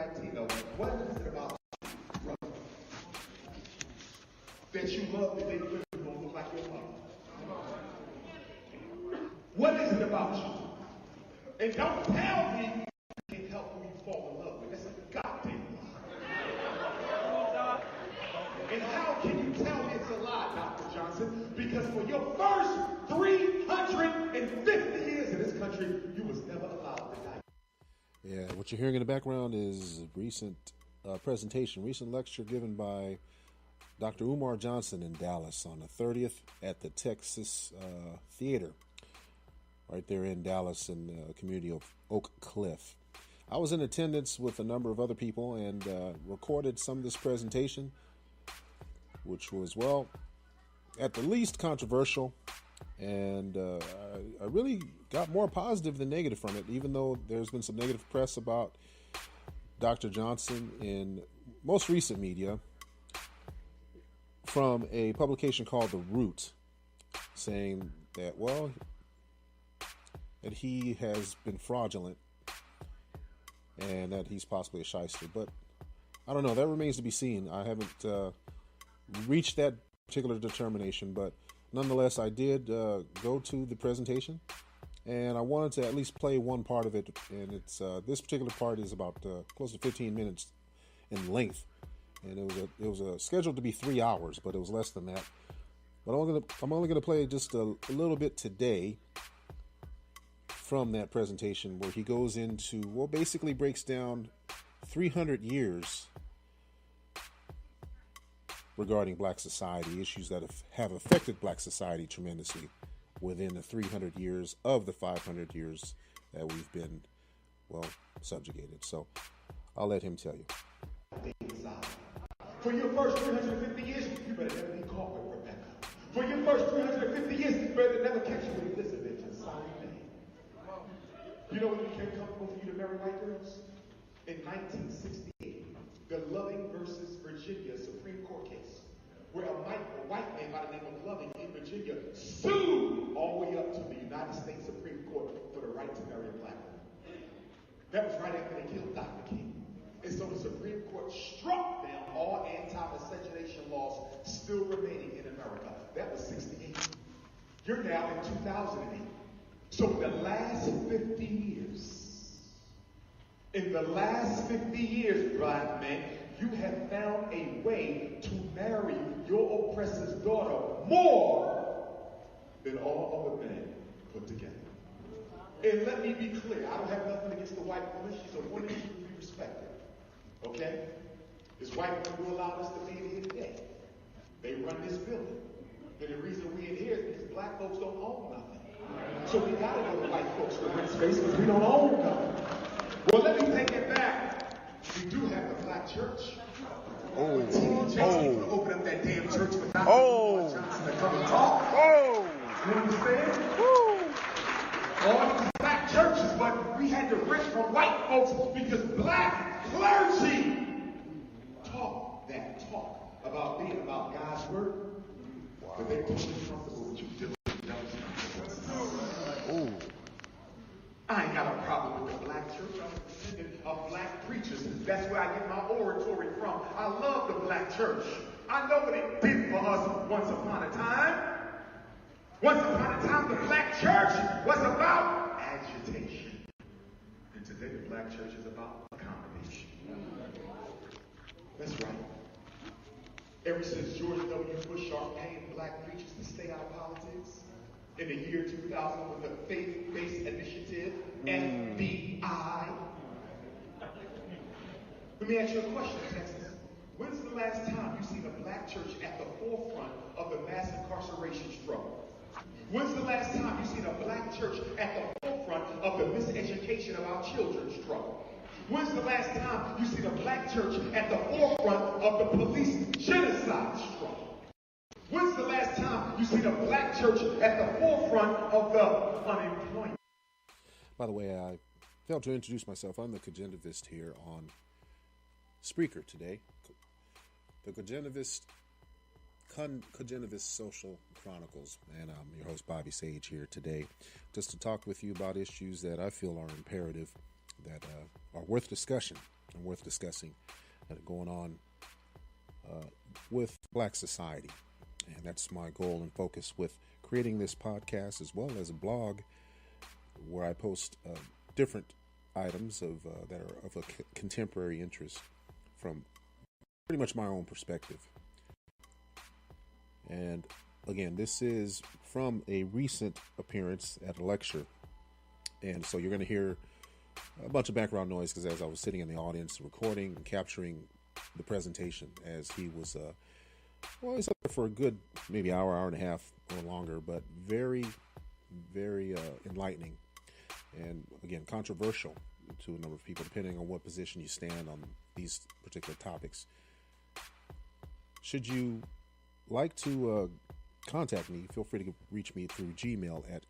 Latino, what is it about you, brother, that you love that they really don't look like your mother? What is it about you? And don't tell me you can't help who you fall in love with. That's a goddamn lie. And how can you tell me it's a lie, Dr. Johnson? Because for your first 350 years in this country, you was never allowed to die. Yeah, what you're hearing in the background is a recent recent lecture given by Dr. Umar Johnson in Dallas on the 30th at the Texas Theater, right there in Dallas in the community of Oak Cliff. I was in attendance with a number of other people and recorded some of this presentation, which was, well, at the least controversial, and I really got more positive than negative from it, even though there's been some negative press about Dr. Johnson in most recent media from a publication called The Root, saying that, well, that he has been fraudulent and that he's possibly a shyster. But I don't know. That remains to be seen. I haven't reached that particular determination, but nonetheless, I did go to the presentation, and I wanted to at least play one part of it. And it's this particular part is about close to 15 minutes in length, and it was scheduled to be 3 hours, but it was less than that. But I'm only gonna play just a little bit today from that presentation, where he goes into, well, basically breaks down 300 years regarding black society, issues that have affected black society tremendously within the 300 years of the 500 years that we've been, well, subjugated. So I'll let him tell you. For your first 350 years, you better never be caught with Rebecca. For your first 350 years, you better never catch you with Elizabeth and Solomon. You know when it became comfortable for you to marry white girls? In 1968, the Loving versus Virginia Supreme Court case, where a white man by the name of Loving in Virginia sued all the way up to the United States Supreme Court for the right to marry a black woman. That was right after they killed Dr. King. And so the Supreme Court struck down all anti-miscegenation laws still remaining in America. That was 68. You're now in 2008. So in the last 50 years, black men, you have found a way to marry your oppressor's daughter more than all other men put together. And let me be clear, I don't have nothing against the white woman. She's a woman, she can be respected. Okay? This white woman who allowed us to be in here today. They run this building. And the reason we in here is because black folks don't own nothing. So we gotta go to white folks for rent space because we don't own nothing. Well, let me take it back. We do have the black church. T.D. Jakes to open up that damn church for Dr. Umar Johnson to come and talk. You understand? All these black churches, but we had to rent from white folks because black clergy talk that talk about being about God's word. But they're totally comfortable with you doing it. I ain't got a problem with the black church. I'm a descendant of black preachers. That's where I get my oratory from. I love the black church. I know what it did for us once upon a time. Once upon a time, the black church was about agitation. And today, the black church is about accommodation. That's right. Ever since George W. Bush started paying black preachers to stay out of politics, in the year 2000 with the Faith-Based Initiative, FBI. Let me ask you a question, Texas. When's the last time you seen a black church at the forefront of the mass incarceration struggle? When's the last time you seen a black church at the forefront of the miseducation of our children's struggle? When's the last time you seen a black church at the forefront of the police genocide struggle? When's the last time you seen a black church at the forefront of the unemployment? By the way, I failed to introduce myself. I'm the Congenivist here on Spreaker today. The Congenivist Social Chronicles, and I'm your host Bobby Sage here today, just to talk with you about issues that I feel are imperative, that are worth discussion. and worth discussing that are going on with Black society. And that's my goal and focus with creating this podcast, as well as a blog where I post different items of that are of a contemporary interest from pretty much my own perspective. And again, this is from a recent appearance at a lecture. And so you're going to hear a bunch of background noise because as I was sitting in the audience recording and capturing the presentation as he was, he's up there for a good maybe hour and a half or longer, but very, very enlightening and, again, controversial to a number of people, depending on what position you stand on these particular topics. Should you like to contact me, feel free to reach me through Gmail at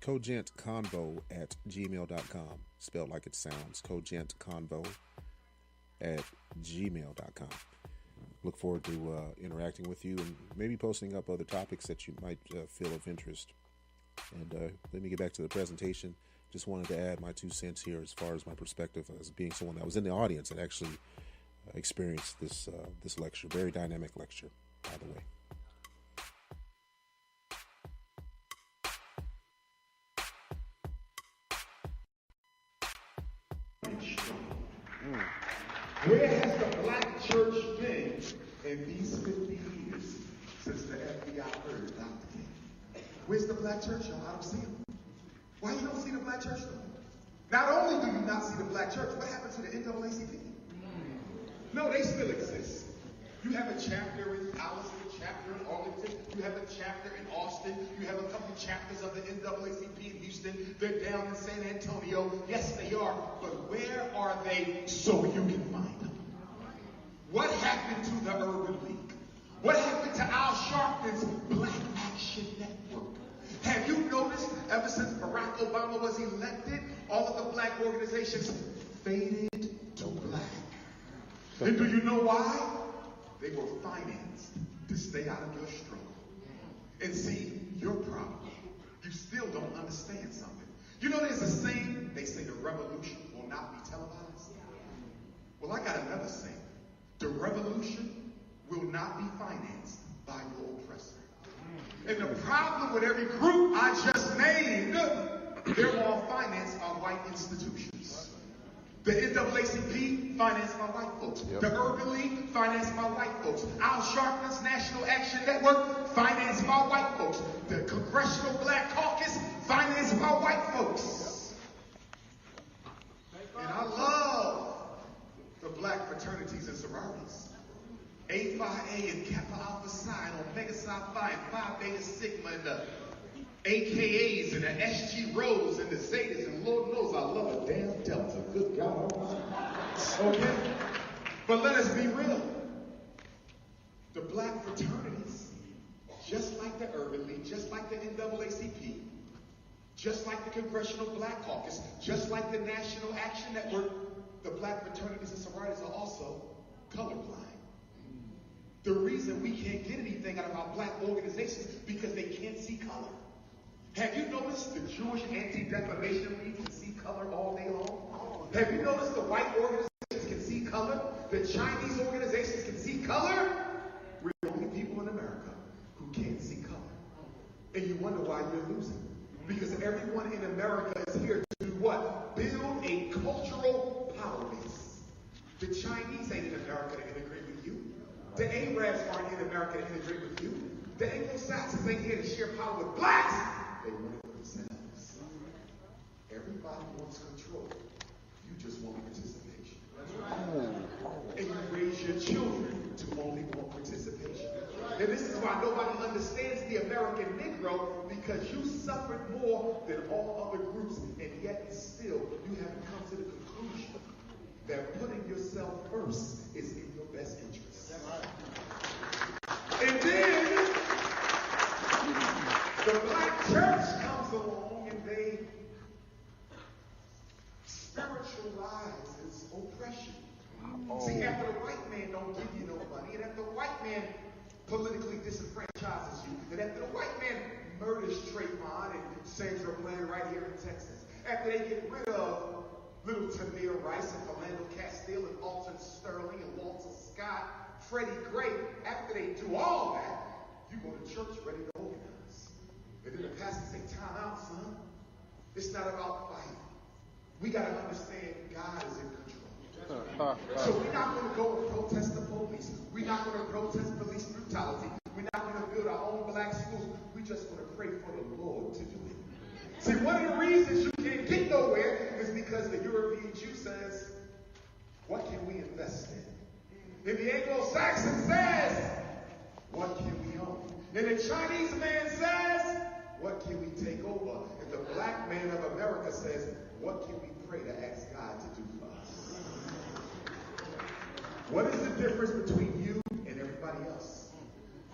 cogentconvo@gmail.com, spelled like it sounds, cogentconvo@gmail.com. Look forward to interacting with you and maybe posting up other topics that you might feel of interest. And let me get back to the presentation. Just wanted to add my 2 cents here as far as my perspective as being someone that was in the audience and actually experienced this lecture. Very dynamic lecture, by the way. Where has the black church been in these 50 years since the FBI heard Dr. King? Where's the black church, y'all? I don't see them. Why you don't see the black church though? Not only do you not see the black church, what happened to the NAACP? No, they still exist. You have a chapter in Allison, a chapter in Arlington, you have a chapter in Austin, you have a couple chapters of the NAACP in Houston, they're down in San Antonio. Yes, they are, but where are they so you can find them? What happened to the Urban League? What happened to Al Sharpton's Black Action Network? Have you noticed ever since Barack Obama was elected, all of the black organizations faded to black? And do you know why? They were financed to stay out of your struggle. And see, your problem, you still don't understand something. You know there's a saying, they say the revolution will not be televised. Well, I got another saying. The revolution will not be financed by your oppressor. And the problem with every group I just named, they're all financed by white institutions. The NAACP financed by white folks. Yep. The Urban League financed by white folks. Al Sharpton's National Action Network financed by white folks. The Congressional Black Caucus financed by white folks. And I love the black fraternities and sororities. A Phi A and Kappa Alpha Psi and Omega Psi Phi and Phi Beta Sigma and the AKAs and the SG Rose and the Zetas, and Lord knows I love a damn Delta. Good God Almighty. Okay? But let us be real. The black fraternities, just like the Urban League, just like the NAACP, just like the Congressional Black Caucus, just like the National Action Network, the black fraternities and sororities are also colorblind. The reason we can't get anything out of our black organizations because they can't see color. Have you noticed the Jewish Anti-Defamation League can see color all day long? Have you noticed the white organizations can see color? The Chinese organizations can see color? We're the only people in America who can't see color. And you wonder why you're losing. Because everyone in America is here to do what? Build a cultural power base. The Chinese ain't in America to integrate with you. The Arabs aren't in America to integrate with you. The Anglo-Saxons ain't here to share power with blacks. They want it for themselves. Everybody wants control. You just want participation. That's right. And you raise your children to only want participation. And this is why nobody understands the American Negro, because you suffered more than all other groups, and yet still you haven't come to the conclusion that putting yourself first is in your best interest. That's right. And then the black church comes along and they spiritualize its oppression. See, after the white man don't give you no money, and after the white man politically disenfranchises you, and after the white man murders Trayvon and Sandra Bland right here in Texas, after they get rid of little Tamir Rice and Philando Castile Freddie Gray, after they do all that, you go to church ready to organize. And then the pastor say, time out, son. It's not about fighting. We got to understand God is in control. So we're not going to go and protest the police. We're not going to protest police brutality. We're not going to build our own black schools. We're just going to pray for the Lord to do it. See, one of the reasons you can't get nowhere is because the European Jew says, what can we invest in? And the Anglo-Saxon says, what can we own? And the Chinese man says, what can we take over? And the black man of America says, what can we pray to ask God to do for us? What is the difference between you and everybody else?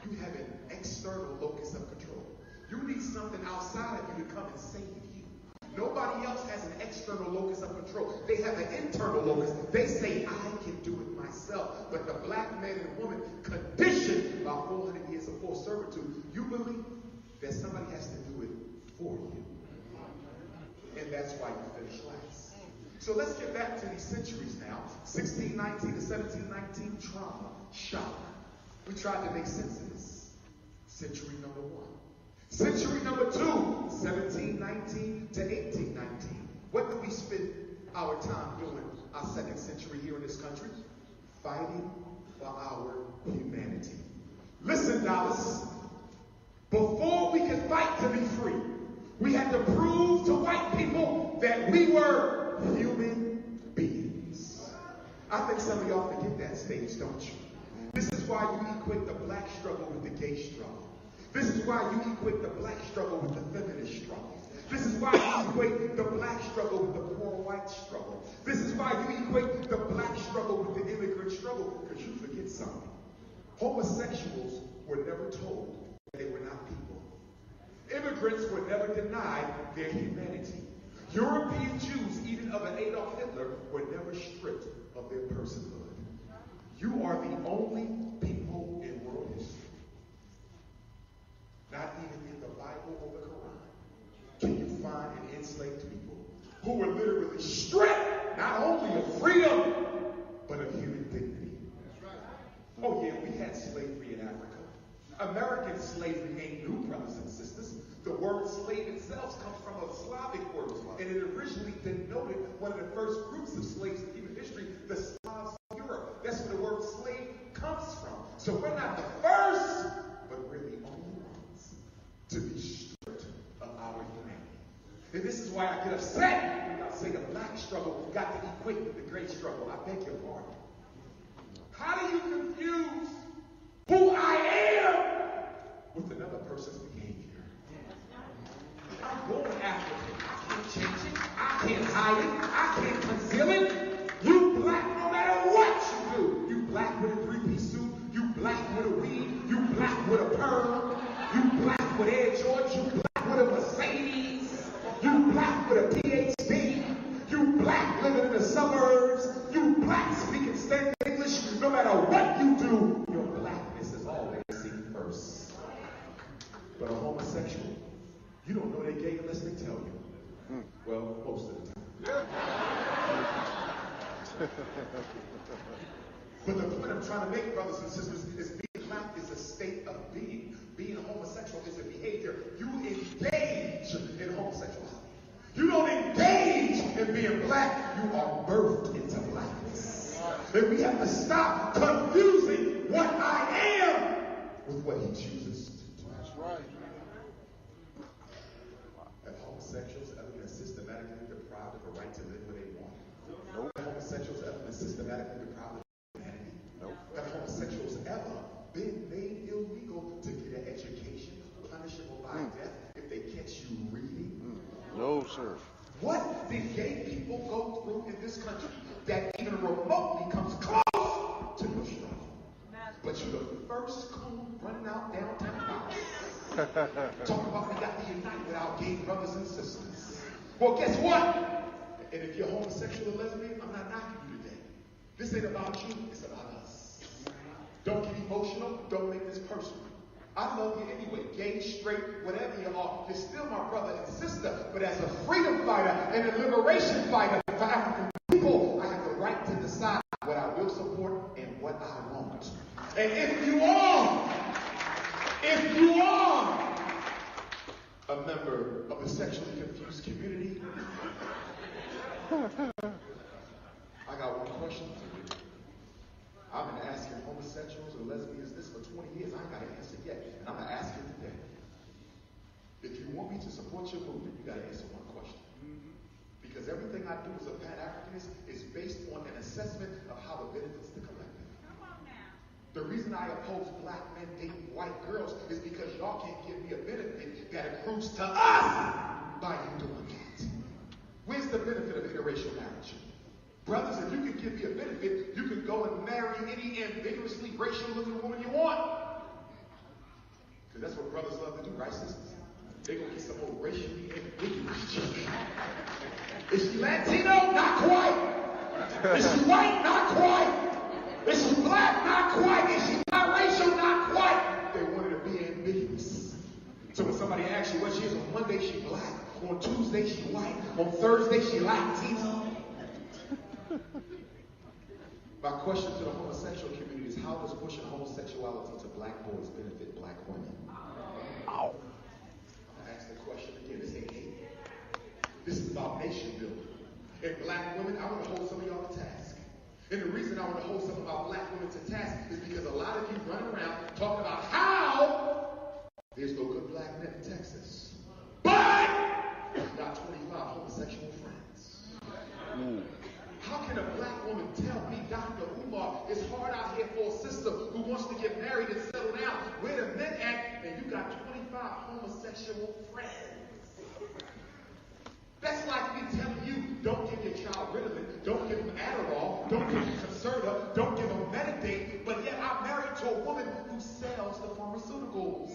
You have an external locus of control. You need something outside of you to come and save you. Nobody else has an external locus of control. They have an internal locus. They say, I can do it myself. But the black man and woman conditioned by 400 years of forced servitude, you believe that somebody has to do it for you. And that's why you finish last. So let's get back to these centuries now. 1619 to 1719, trauma, shock. We tried to make sense of this. Century number one. Century number two, 1719 to 1819. What did we spend our time doing, our second century here in this country? Fighting for our humanity. Listen, Dallas. Before we could fight to be free, we had to prove to white people that we were human beings. I think some of y'all forget that stage, don't you? This is why you equate the black struggle with the gay struggle. This is why you equate the black struggle with the feminist struggle. This is why you equate the black struggle with the poor white struggle. This is why you equate the black struggle with the immigrant struggle, because you forget something. Homosexuals were never told that they were not people. Immigrants were never denied their humanity. European Jews, even of an Adolf Hitler, were never stripped of their personhood. You are the only people in world history, not even in the Bible or the Quran, can you find an enslaved people who were literally stripped not only of freedom, but of human dignity. Oh yeah, we had slavery in Africa. American slavery ain't new, brothers and sisters. The word slave itself comes from a Slavic word, and it originally denoted one of the first groups of slaves in human history, the Slavs of Europe. That's where the word slave comes from. So we're not the first, but we're the only ones to be stripped of our humanity. And this is why I get upset when I say the black struggle got to equate with the gray struggle. I beg your pardon. How do you confuse who I am with another person's behavior? I'm born African. I can't change it. I can't hide it. I can't conceal it. You black no matter what you do. You black with a three-piece suit. You black with a weed. You black with a perm. You black with Air Jordan. You black with a Mercedes. You black with a PhD. You black living in the suburbs. You black speaking standard English. No matter what you do, your blackness is always seen first. But a homosexual, you don't know they're gay unless they tell you. Well, most of the time. But the point I'm trying to make, brothers and sisters, is being black is a state of being. Being homosexual is a behavior. You engage in homosexuality. You don't engage in being black. You are birthed into blackness. And we have to stop confusing what I am with what he chooses to do. That's right. Have homosexuals ever been systematically deprived of a right to live where they want? Nope. Have homosexuals ever been systematically deprived of humanity? Nope. Have homosexuals ever been made illegal to get an education punishable by death if they catch you reading? No, sir. What did gay people go through in this country that even remotely comes close to your struggle? But you're the first coon running out downtown. Talking about we got to unite with our gay brothers and sisters. Well, guess what? And if you're homosexual or lesbian, I'm not knocking you today. This ain't about you, it's about us. Don't get emotional, don't make this personal. I love you anyway, gay, straight, whatever you are. You're still my brother and sister. But as a freedom fighter and a liberation fighter for African people, I have the right to decide what I will support and what I won't. And if you are a member of the sexually confused community, I got one question for you. I've been asking homosexuals and lesbians this for 20 years. I ain't got an answer yet. And I'm going to ask you today. If you want me to support your movement, you got to answer one question. Because everything I do as a Pan-Africanist is based on an assessment of how it benefits the collective. The reason I oppose black men dating white girls is because y'all can't give me a benefit that accrues to us by you doing that. Where's the benefit of interracial marriage? Brothers, if you can give me a benefit, you can go and marry any ambiguously racial-looking woman you want. Because that's what brothers love to do, right, sisters? They're going to get some old racially ambiguous chick. Is she Latino? Not quite. Is she white? Not quite. Is she black? Not quite. Is she biracial? Not quite. They want her to be ambiguous. So when somebody asks you what she is, on Monday she black, on Tuesday she white, on Thursday she Latino. My question to the homosexual community is, how does pushing homosexuality to black boys benefit black women? Ow. I ask the question again. This ain't hate. This is about nation building. And black women, I want to hold some of y'all to task. And the reason I want to hold some of our black women to task is because a lot of you run around talking about how there's no good black men in Texas. But you've got 25 homosexual friends. How can a black woman tell me, Dr. Umar, it's hard out here for a sister who wants to get married and settle down? Where the men at? And you got 25 homosexual friends. That's like me telling you, don't give your child Ritalin, don't give them Adderall, don't give them Concerta, don't give them Medicaid, but yet I'm married to a woman who sells the pharmaceuticals.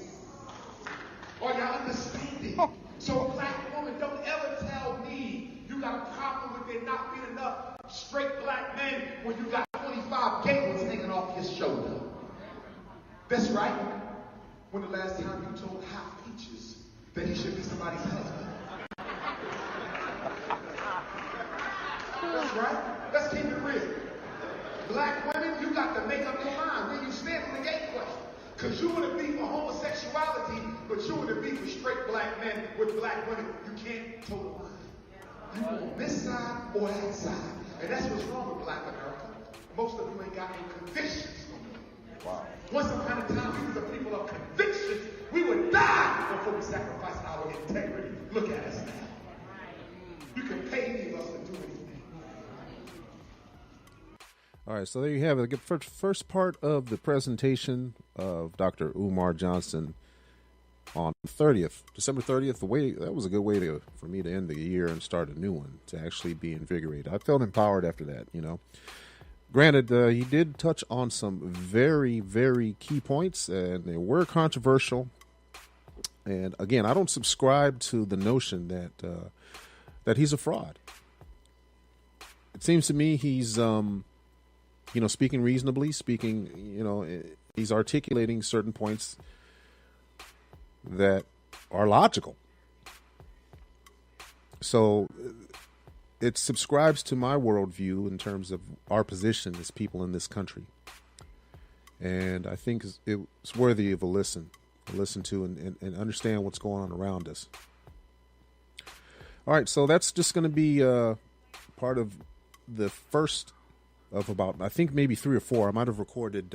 Are y'all understanding? So a black woman, don't ever tell me you got a problem with there not being enough straight black men when you got 25 gay ones hanging off your shoulder. That's right. When the last time you told Half Peaches that he should be somebody's husband? That's right. Let's keep it real. Black women, you got to make up your mind where you stand on the gay question. Because you want to be for homosexuality, but you want to be for straight black men with black women. You can't toe the line. You on this side or that side. And that's what's wrong with black America. Most of you ain't got no convictions. Wow. Once upon a time, we were the people of convictions. We would die before we sacrifice our integrity. Look at us now. You can pay any of us to do anything. All right, so there you have it. The first part of the presentation of Dr. Umar Johnson on 30th, December 30th. That was a good way for me to end the year and start a new one, to actually be invigorated. I felt empowered after that, Granted, he did touch on some very, very key points, and they were controversial. And again, I don't subscribe to the notion that he's a fraud. It seems to me he's speaking reasonably, he's articulating certain points that are logical. So it subscribes to my worldview in terms of our position as people in this country. And I think it's worthy of a listen to and understand what's going on around us. All right, so that's just going to be part of the first of about, I think maybe 3 or 4. I might have recorded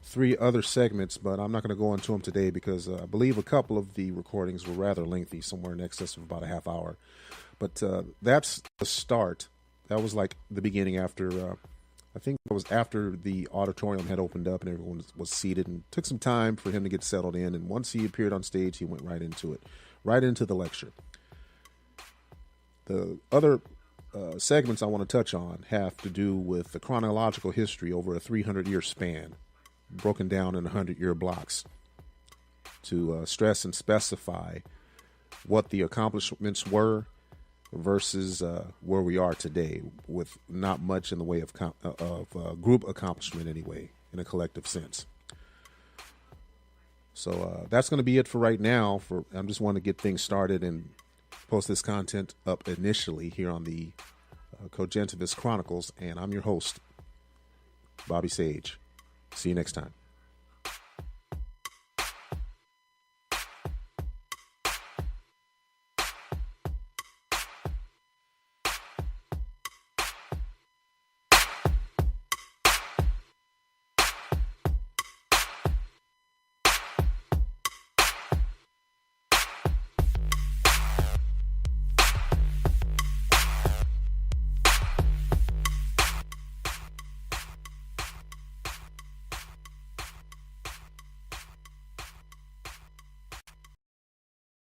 3 other segments, but I'm not going to go into them today because I believe a couple of the recordings were rather lengthy, somewhere in excess of about a half hour. But that's the start. That was like the beginning after, I think it was after the auditorium had opened up and everyone was seated, and took some time for him to get settled in. And once he appeared on stage, he went right into it, right into the lecture. The other segments I want to touch on have to do with the chronological history over a 300-year span, broken down in 100-year blocks, to stress and specify what the accomplishments were versus where we are today, with not much in the way of group accomplishment anyway, in a collective sense. So that's going to be it for right now. I just want to get things started and post this content up initially here on the Cogentivist Chronicles, and I'm your host, Bobby Sage. See you next time.